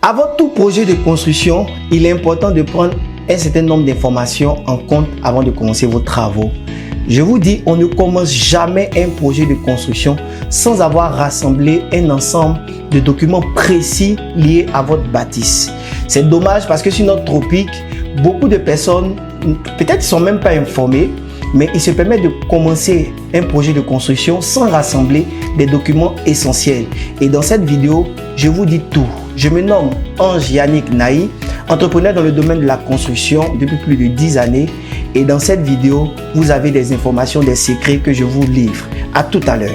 Avant tout projet de construction, il est important de prendre un certain nombre d'informations en compte avant de commencer vos travaux. Je vous dis, on ne commence jamais un projet de construction sans avoir rassemblé un ensemble de documents précis liés à votre bâtisse. C'est dommage parce que sur notre tropique, beaucoup de personnes, peut-être ne sont même pas informées, mais ils se permettent de commencer un projet de construction sans rassembler des documents essentiels. Et dans cette vidéo, je vous dis tout. Je me nomme Ange Yannick Naï, entrepreneur dans le domaine de la construction depuis plus de 10 années. Et dans cette vidéo, vous avez des informations, des secrets que je vous livre. À tout à l'heure.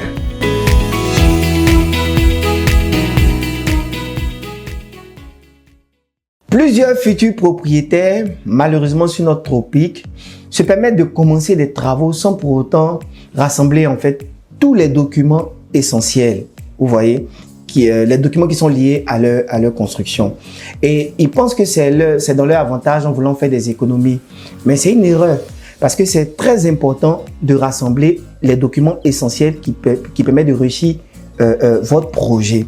Plusieurs futurs propriétaires, malheureusement sur notre tropique, se permettent de commencer des travaux sans pour autant rassembler en fait tous les documents essentiels. Vous voyez, les documents qui sont liés à leur construction. Et ils pensent que c'est dans leur avantage en voulant faire des économies. Mais c'est une erreur parce que c'est très important de rassembler les documents essentiels qui permettent de réussir votre projet.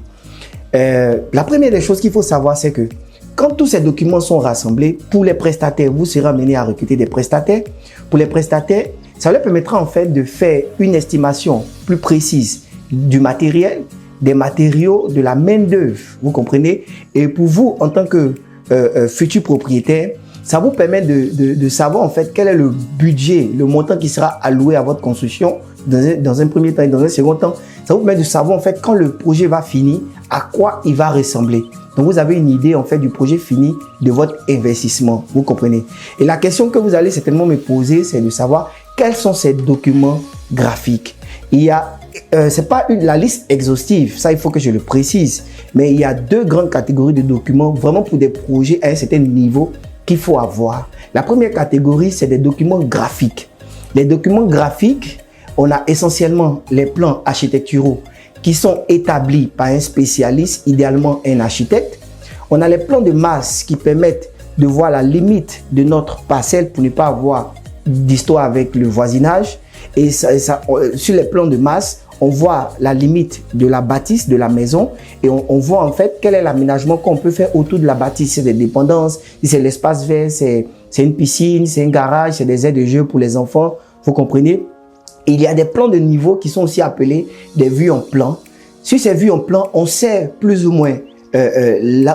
La première des choses qu'il faut savoir, c'est que quand tous ces documents sont rassemblés, pour les prestataires, vous serez amené à recruter des prestataires. Pour les prestataires, ça leur permettra en fait de faire une estimation plus précise du matériel, des matériaux, de la main-d'œuvre, vous comprenez? Et pour vous, en tant que futur propriétaire, ça vous permet de savoir en fait quel est le budget, le montant qui sera alloué à votre construction dans un premier temps et dans un second temps. Ça vous permet de savoir en fait quand le projet va finir, à quoi il va ressembler. Donc vous avez une idée en fait du projet fini de votre investissement, vous comprenez? Et la question que vous allez certainement me poser, c'est de savoir quels sont ces documents graphiques. Il y a c'est pas la liste exhaustive, ça il faut que je le précise, mais il y a deux grandes catégories de documents vraiment pour des projets à un certain niveau qu'il faut avoir. La première catégorie, c'est des documents graphiques. Les documents graphiques, on a essentiellement les plans architecturaux qui sont établis par un spécialiste, idéalement un architecte. On a les plans de masse qui permettent de voir la limite de notre parcelle pour ne pas avoir d'histoire avec le voisinage. Et sur les plans de masse, on voit la limite de la bâtisse, de la maison, et on voit en fait quel est l'aménagement qu'on peut faire autour de la bâtisse. C'est des dépendances, si c'est l'espace vert, c'est une piscine, c'est un garage, c'est des aires de jeu pour les enfants, vous comprenez? Et il y a des plans de niveau qui sont aussi appelés des vues en plan. Sur ces vues en plan, on sait plus ou moins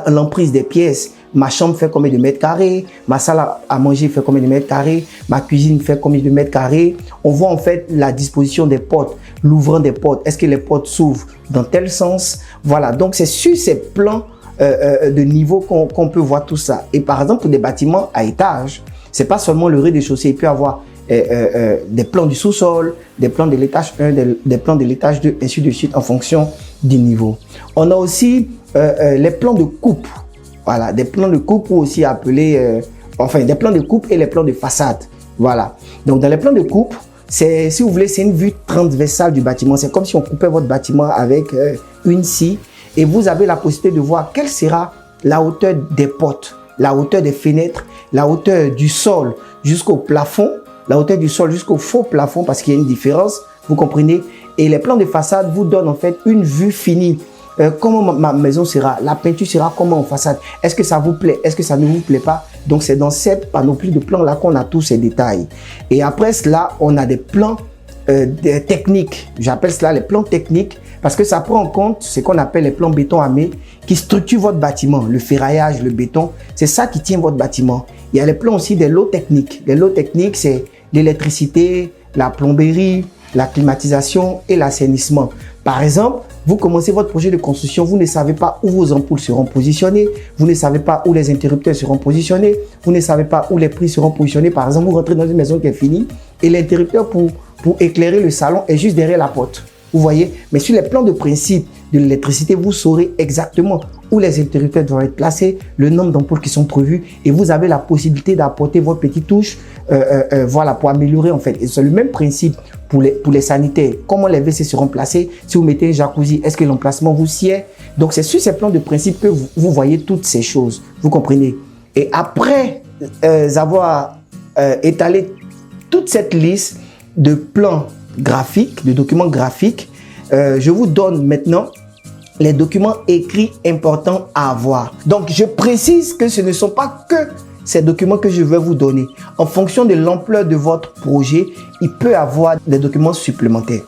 l'emprise des pièces. Ma chambre fait combien de mètres carrés, ma salle à manger fait combien de mètres carrés, ma cuisine fait combien de mètres carrés. On voit en fait la disposition des portes, l'ouvrant des portes. Est-ce que les portes s'ouvrent dans tel sens? Voilà, donc c'est sur ces plans de niveau qu'on peut voir tout ça. Et par exemple, pour des bâtiments à étage, c'est pas seulement le rez-de-chaussée, il peut y avoir des plans du sous-sol, des plans de l'étage 1, des plans de l'étage 2, ainsi de suite en fonction du niveau. On a aussi les plans de coupe. Voilà, des plans de coupe ou aussi appelés, des plans de coupe et les plans de façade. Voilà. Donc, dans les plans de coupe, si vous voulez, c'est une vue transversale du bâtiment. C'est comme si on coupait votre bâtiment avec une scie et vous avez la possibilité de voir quelle sera la hauteur des portes, la hauteur des fenêtres, la hauteur du sol jusqu'au plafond, la hauteur du sol jusqu'au faux plafond parce qu'il y a une différence, vous comprenez? Et les plans de façade vous donnent en fait une vue finie. Comment ma maison sera, la peinture sera comment en façade, est-ce que ça vous plaît, est-ce que ça ne vous plaît pas? Donc c'est dans cette panoplie de plans là qu'on a tous ces détails. Et après cela, on a des plans techniques, j'appelle cela les plans techniques parce que ça prend en compte ce qu'on appelle les plans béton armé qui structurent votre bâtiment, le ferraillage, le béton, c'est ça qui tient votre bâtiment. Il y a les plans aussi des lots techniques. Les lots techniques, c'est l'électricité, la plomberie, la climatisation et l'assainissement. Par exemple, vous commencez votre projet de construction, vous ne savez pas où vos ampoules seront positionnées, vous ne savez pas où les interrupteurs seront positionnés, vous ne savez pas où les prises seront positionnées. Par exemple, vous rentrez dans une maison qui est finie et l'interrupteur pour éclairer le salon est juste derrière la porte. Vous voyez? Mais sur les plans de principe de l'électricité, vous saurez exactement où les interrupteurs doivent être placés, le nombre d'ampoules qui sont prévues et vous avez la possibilité d'apporter votre petite touche voilà, pour améliorer en fait. Et c'est le même principe pour les sanitaires. Comment les WC seront placés? Si vous mettez un jacuzzi, est-ce que l'emplacement vous sied? Donc c'est sur ces plans de principe que vous voyez toutes ces choses. Vous comprenez? Et après avoir étalé toute cette liste de plans graphiques, de documents graphiques, je vous donne maintenant les documents écrits importants à avoir. Donc, je précise que ce ne sont pas que ces documents que je vais vous donner. En fonction de l'ampleur de votre projet, il peut y avoir des documents supplémentaires.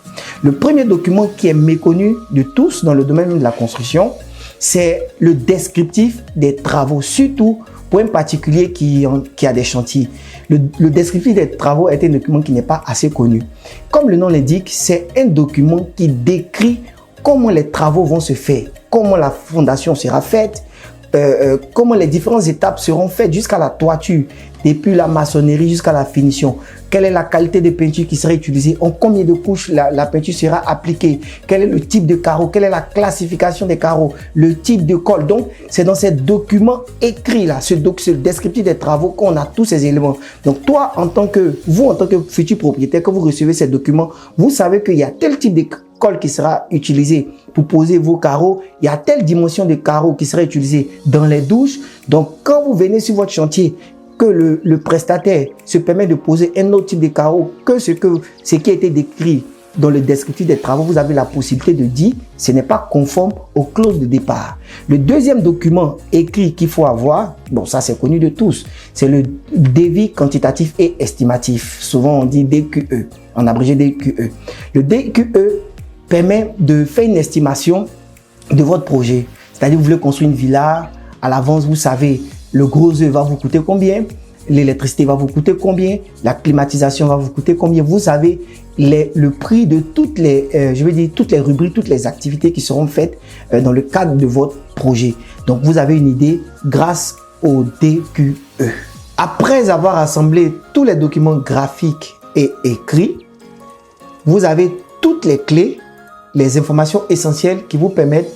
Le premier document qui est méconnu de tous dans le domaine de la construction, c'est le descriptif des travaux, surtout pour un particulier qui a des chantiers. Le descriptif des travaux est un document qui n'est pas assez connu. Comme le nom l'indique, c'est un document qui décrit comment les travaux vont se faire, comment la fondation sera faite, comment les différentes étapes seront faites jusqu'à la toiture, depuis la maçonnerie jusqu'à la finition. Quelle est la qualité de peinture qui sera utilisée, en combien de couches la peinture sera appliquée, quel est le type de carreau, quelle est la classification des carreaux, le type de colle. Donc, c'est dans ces documents écrits là, ce descriptif des travaux qu'on a tous ces éléments. Donc, toi, en tant que futur propriétaire, quand vous recevez ces documents, vous savez qu'il y a tel type de colle qui sera utilisé pour poser vos carreaux, il y a telle dimension de carreaux qui sera utilisée dans les douches. Donc, quand vous venez sur votre chantier, que le prestataire se permet de poser un autre type de carreaux que ce qui a été décrit dans le descriptif des travaux, vous avez la possibilité de dire ce n'est pas conforme aux clauses de départ. Le deuxième document écrit qu'il faut avoir, bon ça c'est connu de tous, c'est le devis quantitatif et estimatif. Souvent on dit DQE, en abrégé DQE. Le DQE permet de faire une estimation de votre projet. C'est-à-dire vous voulez construire une villa, à l'avance vous savez le gros œuvre va vous coûter combien, l'électricité va vous coûter combien, la climatisation va vous coûter combien. Vous savez le prix de toutes les rubriques, toutes les activités qui seront faites dans le cadre de votre projet. Donc vous avez une idée grâce au DQE. Après avoir assemblé tous les documents graphiques et écrits, vous avez toutes les clés, les informations essentielles qui vous permettent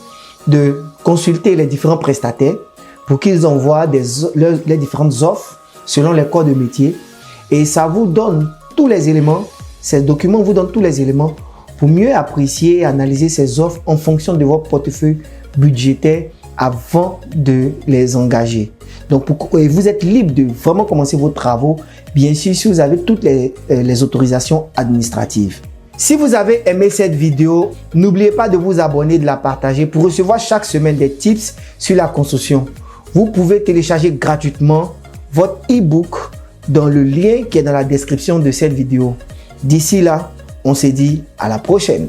de consulter les différents prestataires pour qu'ils envoient les différentes offres selon les corps de métier. Et ça vous donne tous les éléments, ces documents vous donnent tous les éléments pour mieux apprécier et analyser ces offres en fonction de votre portefeuille budgétaire avant de les engager. Donc, vous êtes libre de vraiment commencer vos travaux, bien sûr, si vous avez toutes les autorisations administratives. Si vous avez aimé cette vidéo, n'oubliez pas de vous abonner, de la partager pour recevoir chaque semaine des tips sur la construction. Vous pouvez télécharger gratuitement votre e-book dans le lien qui est dans la description de cette vidéo. D'ici là, on se dit à la prochaine.